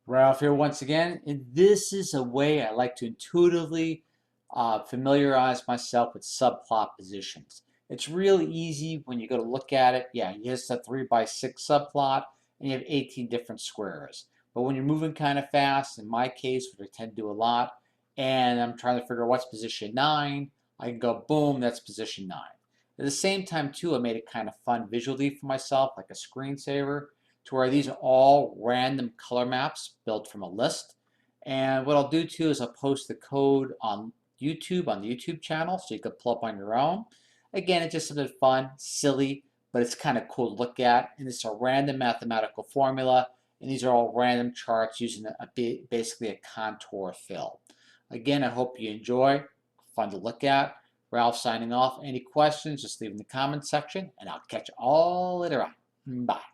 Ralph here once again, and this is a way I like to intuitively familiarize myself with subplot positions. It's really easy when you go to look at it. Yeah, here's a 3x6 subplot, and you have 18 different squares. But when you're moving kind of fast, in my case, which I tend to do a lot, and I'm trying to figure out what's position 9, I can go, boom, that's position 9. At the same time, too, I made it kind of fun visually for myself, like a screensaver, to where these are all random color maps built from a list. And what I'll do too is I'll post the code on YouTube, on the YouTube channel, so you can pull up on your own. Again, it's just something fun, silly, but it's kind of cool to look at. And it's a random mathematical formula, and these are all random charts using basically a contour fill. Again, I hope you enjoy. Fun to look at. Ralph signing off. Any questions, just leave in the comments section, and I'll catch you all later on. Bye.